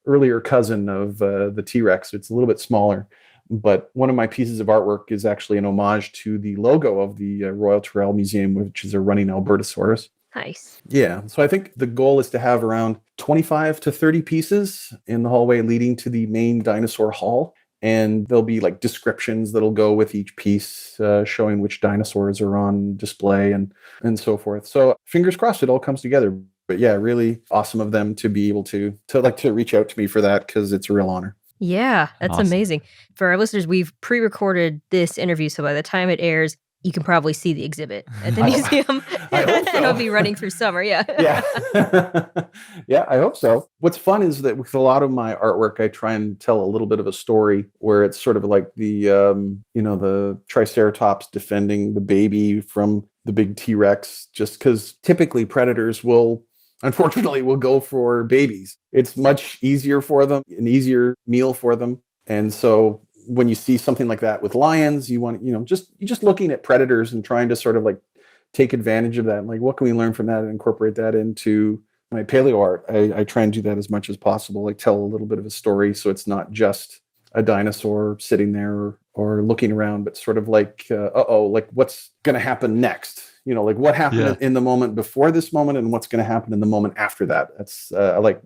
earlier cousin of the T-Rex. It's a little bit smaller. But one of my pieces of artwork is actually an homage to the logo of the Royal Tyrrell Museum, which is a running Albertosaurus. Nice. Yeah. So I think the goal is to have around 25 to 30 pieces in the hallway leading to the main dinosaur hall. And there'll be like descriptions that'll go with each piece, showing which dinosaurs are on display and so forth. So fingers crossed it all comes together. But yeah, really awesome of them to be able to reach out to me for that, because it's a real honor. Yeah, that's Awesome. amazing. For our listeners, we've pre-recorded this interview, so by the time it airs, you can probably see the exhibit at the museum. I hope so. It'll be running through summer, yeah. Yeah. Yeah, I hope so. What's fun is that with a lot of my artwork, I try and tell a little bit of a story where it's sort of like the Triceratops defending the baby from the big T-Rex, just because typically predators unfortunately will go for babies. It's much easier for them, an easier meal for them. And so when you see something like that with lions, you want, just looking at predators and trying to sort of like take advantage of that. And like, what can we learn from that and incorporate that into my paleo art? I try and do that as much as possible, like tell a little bit of a story. So it's not just a dinosaur sitting there or looking around, but sort of like, like what's going to happen next? Like what happened in the moment before this moment and what's going to happen in the moment after that. That's I like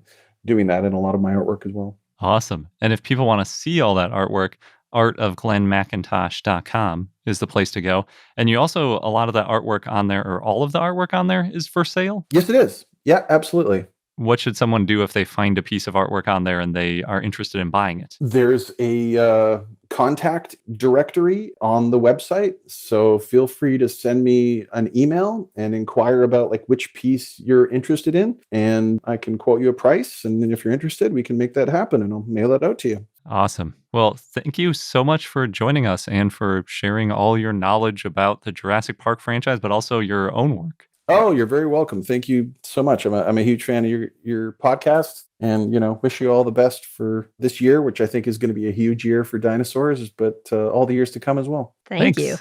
doing that in a lot of my artwork as well. Awesome. And if people want to see all that artwork, artofglenmcintosh.com is the place to go. And you also, a lot of that artwork on there, or all of the artwork on there, is for sale? Yes, it is. Yeah, absolutely. What should someone do if they find a piece of artwork on there and they are interested in buying it? There's a contact directory on the website. So feel free to send me an email and inquire about like which piece you're interested in. And I can quote you a price. And then if you're interested, we can make that happen and I'll mail it out to you. Awesome. Well, thank you so much for joining us and for sharing all your knowledge about the Jurassic Park franchise, but also your own work. Oh, you're very welcome. Thank you so much. I'm a huge fan of your podcast, and wish you all the best for this year, which I think is going to be a huge year for dinosaurs, but all the years to come as well. Thank you.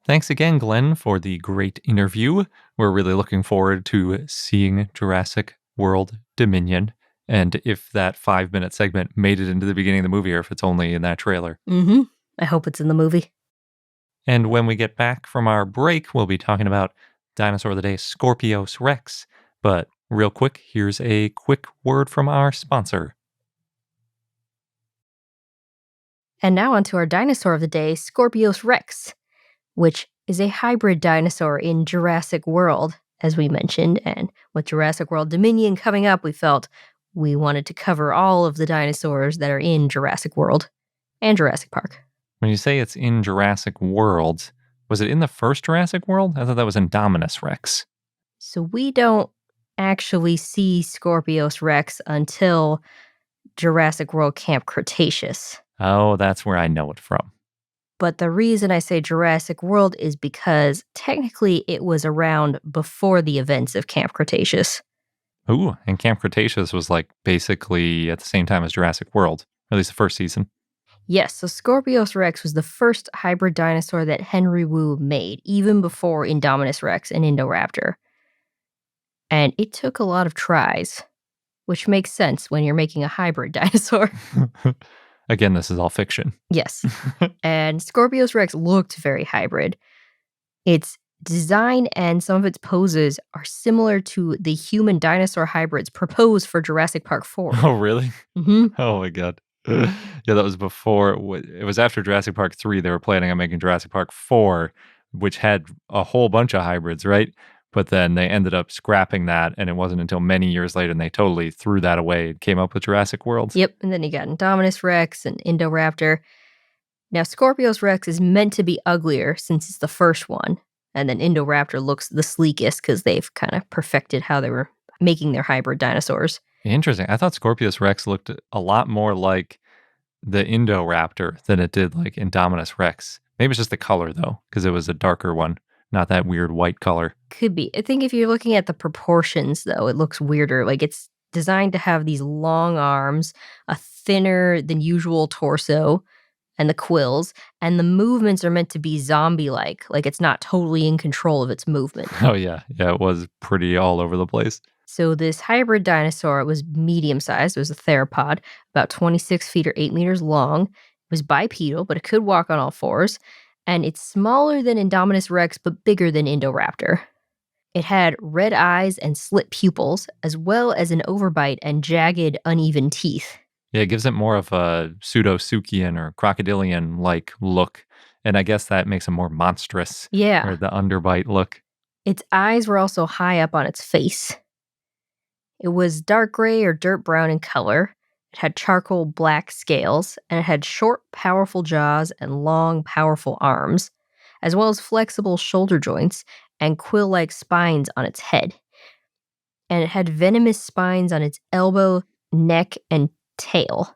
Thanks again, Glenn, for the great interview. We're really looking forward to seeing Jurassic World Dominion, and if that 5-minute segment made it into the beginning of the movie, or if it's only in that trailer. Mm-hmm. I hope it's in the movie. And when we get back from our break, we'll be talking about Dinosaur of the Day, Scorpius Rex. But real quick, here's a quick word from our sponsor. And now onto our Dinosaur of the Day, Scorpius Rex, which is a hybrid dinosaur in Jurassic World, as we mentioned. And with Jurassic World Dominion coming up, we felt we wanted to cover all of the dinosaurs that are in Jurassic World and Jurassic Park. When you say it's in Jurassic World, was it in the first Jurassic World? I thought that was Indominus Rex. So we don't actually see Scorpius Rex until Jurassic World Camp Cretaceous. Oh, that's where I know it from. But the reason I say Jurassic World is because technically it was around before the events of Camp Cretaceous. Ooh, and Camp Cretaceous was like basically at the same time as Jurassic World, or at least the first season. Yes, so Scorpius Rex was the first hybrid dinosaur that Henry Wu made, even before Indominus Rex and Indoraptor. And it took a lot of tries, which makes sense when you're making a hybrid dinosaur. Again, this is all fiction. Yes. And Scorpius Rex looked very hybrid. Its design and some of its poses are similar to the human-dinosaur hybrids proposed for Jurassic Park IV. Oh, really? Mm-hmm. Oh, my God. Yeah, that was before. It was after Jurassic Park 3. They were planning on making Jurassic Park 4, which had a whole bunch of hybrids, right? But then they ended up scrapping that, and it wasn't until many years later, and they totally threw that away and came up with Jurassic World. Yep, and then you got Indominus Rex and Indoraptor. Now, Scorpius Rex is meant to be uglier since it's the first one, and then Indoraptor looks the sleekest because they've kind of perfected how they were making their hybrid dinosaurs. Interesting. I thought Scorpius Rex looked a lot more like the Indoraptor than it did like Indominus Rex. Maybe it's just the color, though, because it was a darker one, not that weird white color. Could be. I think if you're looking at the proportions, though, it looks weirder. Like, it's designed to have these long arms, a thinner than usual torso, and the quills, and the movements are meant to be zombie-like. Like, it's not totally in control of its movement. Oh, yeah. Yeah, it was pretty all over the place. So this hybrid dinosaur was medium-sized. It was a theropod, about 26 feet or 8 meters long. It was bipedal, but it could walk on all fours. And it's smaller than Indominus Rex, but bigger than Indoraptor. It had red eyes and slit pupils, as well as an overbite and jagged, uneven teeth. Yeah, it gives it more of a pseudo-Suchian or crocodilian-like look. And I guess that makes it more monstrous. Yeah. Or the underbite look. Its eyes were also high up on its face. It was dark gray or dirt brown in color. It had charcoal black scales, and it had short, powerful jaws and long, powerful arms, as well as flexible shoulder joints and quill-like spines on its head. And it had venomous spines on its elbow, neck, and tail.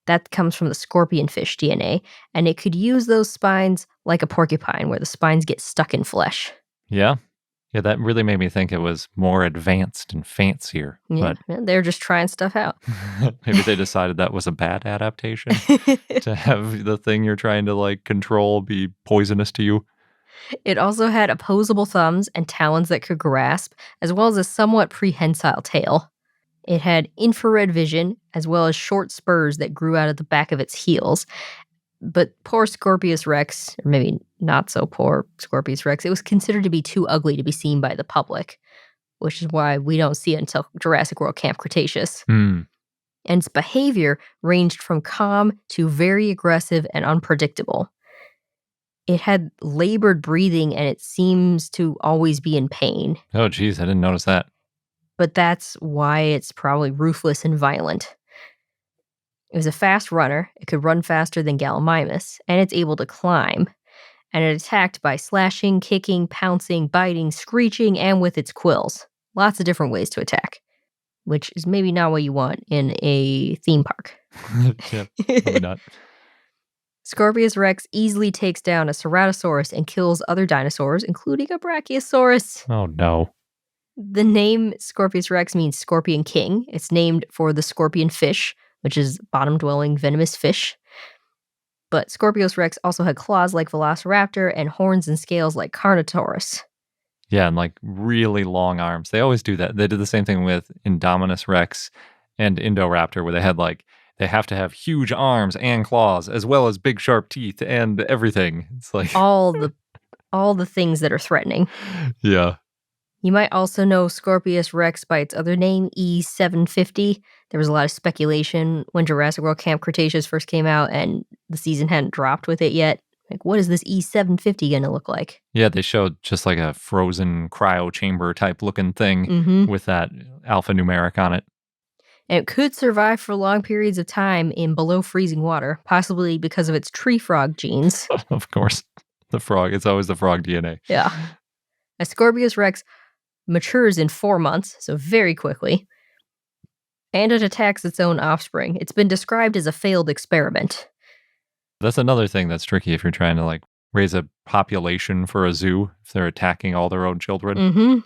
That comes from the scorpion fish DNA, and it could use those spines like a porcupine, where the spines get stuck in flesh. Yeah. Yeah, that really made me think it was more advanced and fancier. Yeah, they're just trying stuff out. But maybe they decided that was a bad adaptation to have the thing you're trying to like control be poisonous to you. It also had opposable thumbs and talons that could grasp, as well as a somewhat prehensile tail. It had infrared vision, as well as short spurs that grew out of the back of its heels. But poor Scorpius Rex, or maybe not so poor Scorpius Rex, it was considered to be too ugly to be seen by the public, which is why we don't see it until Jurassic World Camp Cretaceous. And its behavior ranged from calm to very aggressive and unpredictable. It had labored breathing, and it seems to always be in pain. Oh, geez, I didn't notice that. But that's why it's probably ruthless and violent. It was a fast runner. It could run faster than Gallimimus, and it's able to climb. And it attacked by slashing, kicking, pouncing, biting, screeching, and with its quills. Lots of different ways to attack, which is maybe not what you want in a theme park. Yeah, probably not. Scorpius Rex easily takes down a Ceratosaurus and kills other dinosaurs, including a Brachiosaurus. Oh, no. The name Scorpius Rex means scorpion king. It's named for the scorpion fish, which is bottom-dwelling venomous fish. But Scorpius Rex also had claws like Velociraptor and horns and scales like Carnotaurus. Yeah, and like really long arms. They always do that. They did the same thing with Indominus Rex and Indoraptor, where they had like, they have to have huge arms and claws, as well as big sharp teeth and everything. It's like all the things that are threatening. Yeah. You might also know Scorpius Rex by its other name, E750. There was a lot of speculation when Jurassic World Camp Cretaceous first came out and the season hadn't dropped with it yet. Like, what is this E750 going to look like? Yeah, they showed just like a frozen cryo chamber type looking thing with that alphanumeric on it. And it could survive for long periods of time in below freezing water, possibly because of its tree frog genes. Of course. The frog. It's always the frog DNA. Yeah. Ascorbius Rex matures in 4 months, so very quickly. And it attacks its own offspring. It's been described as a failed experiment. That's another thing that's tricky if you're trying to like raise a population for a zoo, if they're attacking all their own children.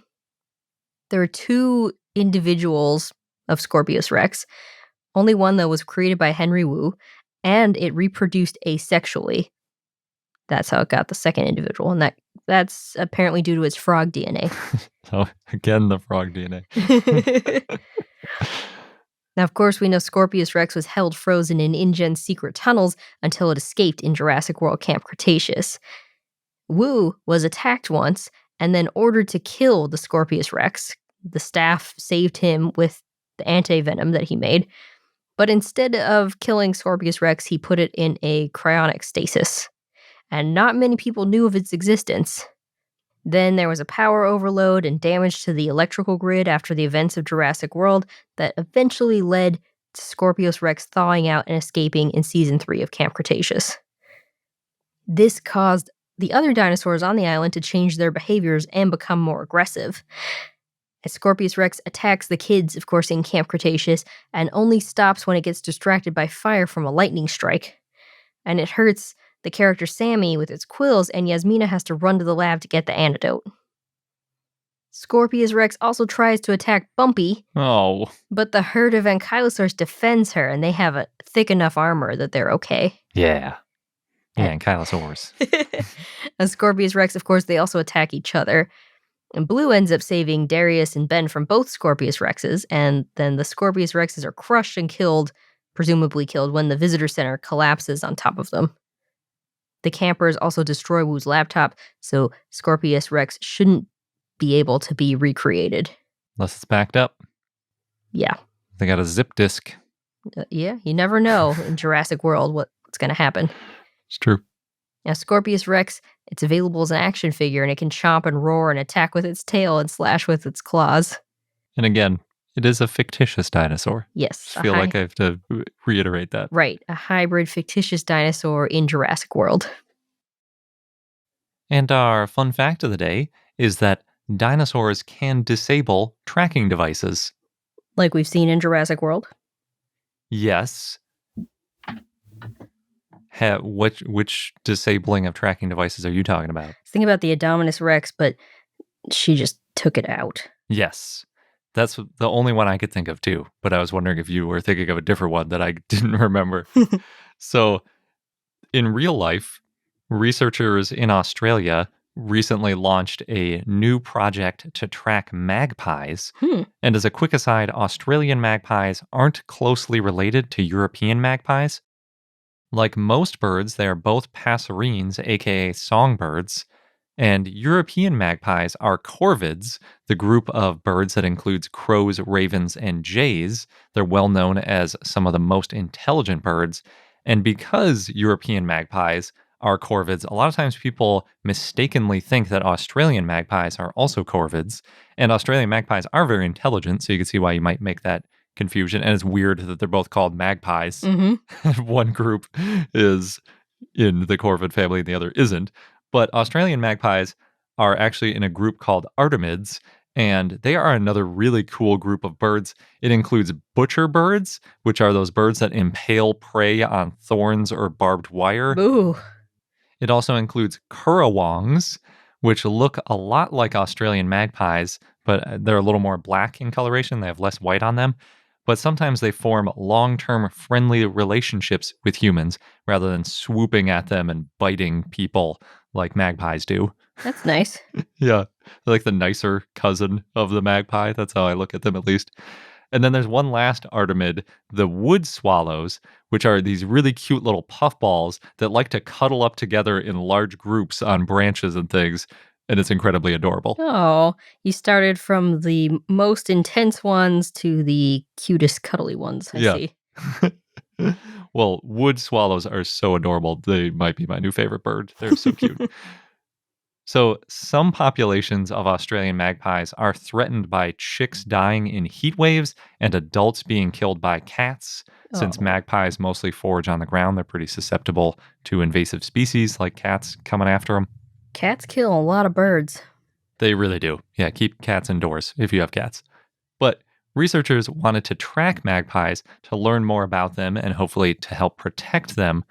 There are 2 individuals of Scorpius Rex. Only one, though, was created by Henry Wu, and it reproduced asexually. That's how it got the second individual, and that's apparently due to its frog DNA. So, again, the frog DNA. Now, of course, we know Scorpius Rex was held frozen in InGen's secret tunnels until it escaped in Jurassic World Camp Cretaceous. Wu was attacked once and then ordered to kill the Scorpius Rex. The staff saved him with the anti-venom that he made. But instead of killing Scorpius Rex, he put it in a cryonic stasis. And not many people knew of its existence. Then there was a power overload and damage to the electrical grid after the events of Jurassic World that eventually led to Scorpius Rex thawing out and escaping in Season 3 of Camp Cretaceous. This caused the other dinosaurs on the island to change their behaviors and become more aggressive. As Scorpius Rex attacks the kids, of course, in Camp Cretaceous, and only stops when it gets distracted by fire from a lightning strike. And it hurts the character Sammy with its quills, and Yasmina has to run to the lab to get the antidote. Scorpius Rex also tries to attack Bumpy, but the herd of Ankylosaurs defends her, and they have a thick enough armor that they're okay. Yeah, Ankylosaurs. And Scorpius Rex, of course, they also attack each other. And Blue ends up saving Darius and Ben from both Scorpius Rexes, and then the Scorpius Rexes are crushed and killed, presumably killed, when the visitor center collapses on top of them. The campers also destroy Wu's laptop, so Scorpius Rex shouldn't be able to be recreated. Unless it's backed up. Yeah. They got a zip disk. Yeah, you never know in Jurassic World what's going to happen. It's true. Now, Scorpius Rex, it's available as an action figure, and it can chomp and roar and attack with its tail and slash with its claws. And again, it is a fictitious dinosaur. Yes. I feel like I have to reiterate that. Right. A hybrid fictitious dinosaur in Jurassic World. And our fun fact of the day is that dinosaurs can disable tracking devices. Like we've seen in Jurassic World? Yes. Which disabling of tracking devices are you talking about? Think about the Indominus Rex, but she just took it out. Yes. That's the only one I could think of too, but I was wondering if you were thinking of a different one that I didn't remember. So, in real life, researchers in Australia recently launched a new project to track magpies. And as a quick aside, Australian magpies aren't closely related to European magpies. Like most birds, they are both passerines, aka songbirds. And European magpies are corvids, the group of birds that includes crows, ravens, and jays. They're well known as some of the most intelligent birds. And because European magpies are corvids, a lot of times people mistakenly think that Australian magpies are also corvids. And Australian magpies are very intelligent, so you can see why you might make that confusion. And it's weird that they're both called magpies. Mm-hmm. One group is in the corvid family and the other isn't. But Australian magpies are actually in a group called artemids, and they are another really cool group of birds. It includes butcher birds, which are those birds that impale prey on thorns or barbed wire. Ooh. It also includes currawongs, which look a lot like Australian magpies, but they're a little more black in coloration. They have less white on them. But sometimes they form long-term friendly relationships with humans rather than swooping at them and biting people like magpies do. That's nice. Yeah, they're like the nicer cousin of the magpie. That's how I look at them, at least. And then there's one last artemid, the wood swallows, which are these really cute little puffballs that like to cuddle up together in large groups on branches and things. And it's incredibly adorable. Oh, you started from the most intense ones to the cutest cuddly ones, I see. Well, wood swallows are so adorable. They might be my new favorite bird. They're so cute. So some populations of Australian magpies are threatened by chicks dying in heat waves and adults being killed by cats. Since magpies mostly forage on the ground, they're pretty susceptible to invasive species like cats coming after them. Cats kill a lot of birds. They really do. Yeah, keep cats indoors if you have cats. But researchers wanted to track magpies to learn more about them and hopefully to help protect them.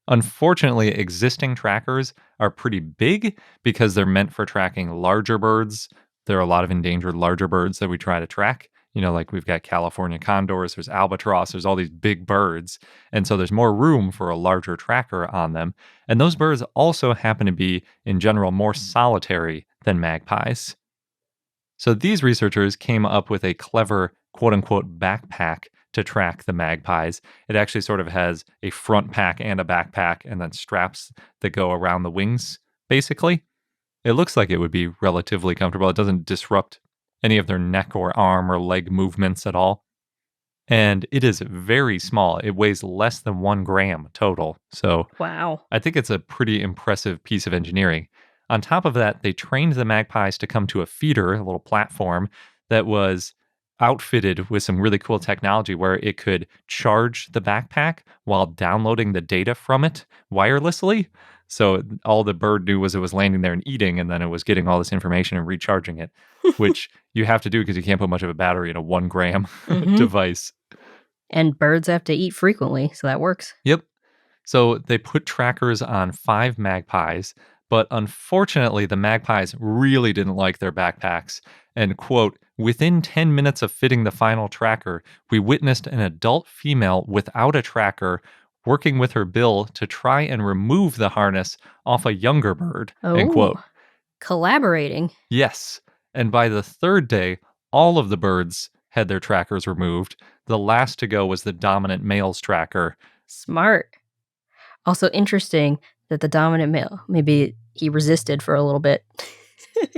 Unfortunately, existing trackers are pretty big because they're meant for tracking larger birds. There are a lot of endangered larger birds that we try to track Like we've got California condors, there's albatross, there's all these big birds. And so there's more room for a larger tracker on them. And those birds also happen to be, in general, more solitary than magpies. So these researchers came up with a clever quote-unquote backpack to track the magpies. It actually sort of has a front pack and a backpack and then straps that go around the wings, basically. It looks like it would be relatively comfortable. It doesn't disrupt any of their neck or arm or leg movements at all. And it is very small. It weighs less than 1 gram total. So Wow. I think it's a pretty impressive piece of engineering. On top of that, they trained the magpies to come to a feeder, a little platform that was outfitted with some really cool technology where it could charge the backpack while downloading the data from it wirelessly. So all the bird knew was it was landing there and eating, and then it was getting all this information and recharging it, which you have to do because you can't put much of a battery in a 1 gram device. And birds have to eat frequently, so that works. Yep. So they put trackers on 5 magpies, but unfortunately, the magpies really didn't like their backpacks. And, quote, within 10 minutes of fitting the final tracker, we witnessed an adult female without a tracker working with her bill to try and remove the harness off a younger bird, end quote. Collaborating. Yes. And by the 3rd day, all of the birds had their trackers removed. The last to go was the dominant male's tracker. Smart. Also interesting that the dominant male, maybe he resisted for a little bit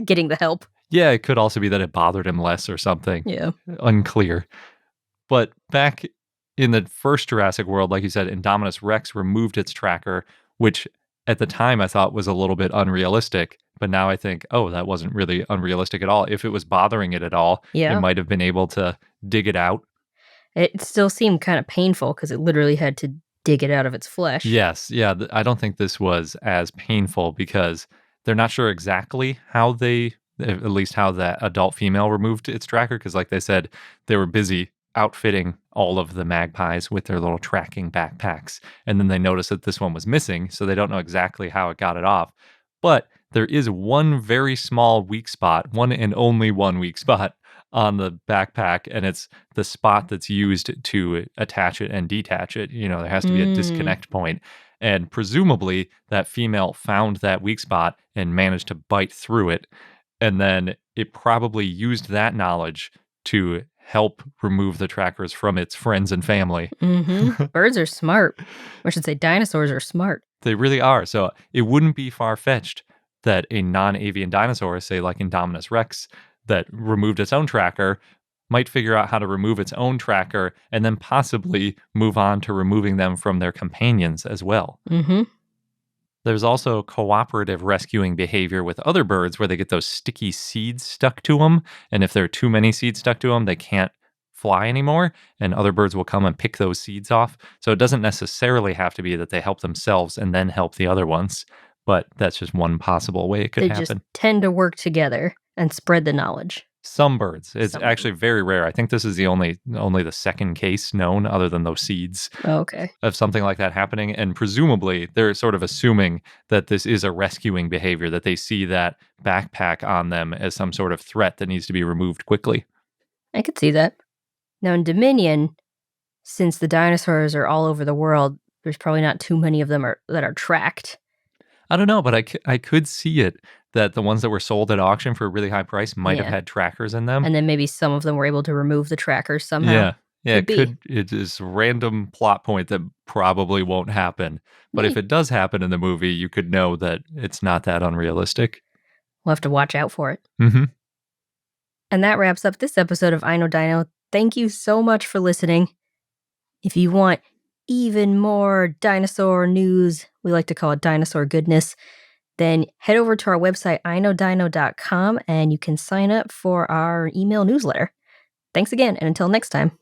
getting the help. Yeah, it could also be that it bothered him less or something. Yeah. Unclear. But back in the first Jurassic World, like you said, Indominus Rex removed its tracker, which at the time I thought was a little bit unrealistic. But now I think, oh, that wasn't really unrealistic at all. If it was bothering it at all, it might have been able to dig it out. It still seemed kind of painful because it literally had to dig it out of its flesh. Yes. Yeah. I don't think this was as painful because they're not sure exactly how at least how that adult female removed its tracker. Because like they said, they were busy outfitting all of the magpies with their little tracking backpacks. And then they noticed that this one was missing. So they don't know exactly how it got it off. But there is one very small weak spot, one and only one weak spot on the backpack, and it's the spot that's used to attach it and detach it. There has to be a disconnect point. And presumably that female found that weak spot and managed to bite through it. And then it probably used that knowledge to help remove the trackers from its friends and family. Birds are smart. Or I should say dinosaurs are smart. They really are. So it wouldn't be far-fetched that a non-avian dinosaur, say like Indominus Rex, that removed its own tracker, might figure out how to remove its own tracker and then possibly move on to removing them from their companions as well. There's also cooperative rescuing behavior with other birds where they get those sticky seeds stuck to them. And if there are too many seeds stuck to them, they can't fly anymore. And other birds will come and pick those seeds off. So it doesn't necessarily have to be that they help themselves and then help the other ones. But that's just one possible way it could happen. They just tend to work together and spread the knowledge. Some birds. It's actually very rare. I think this is the only the second case known, other than those seeds, of something like that happening. And presumably, they're sort of assuming that this is a rescuing behavior, that they see that backpack on them as some sort of threat that needs to be removed quickly. I could see that. Now, in Dominion, since the dinosaurs are all over the world, there's probably not too many of them that are tracked. I don't know, but I could see it, that the ones that were sold at auction for a really high price might have had trackers in them. And then maybe some of them were able to remove the trackers somehow. Yeah, it is a random plot point that probably won't happen. But if it does happen in the movie, you could know that it's not that unrealistic. We'll have to watch out for it. And that wraps up this episode of I Know Dino. Thank you so much for listening. If you want even more dinosaur news, we like to call it dinosaur goodness, then head over to our website, iknowdino.com, and you can sign up for our email newsletter. Thanks again, and until next time.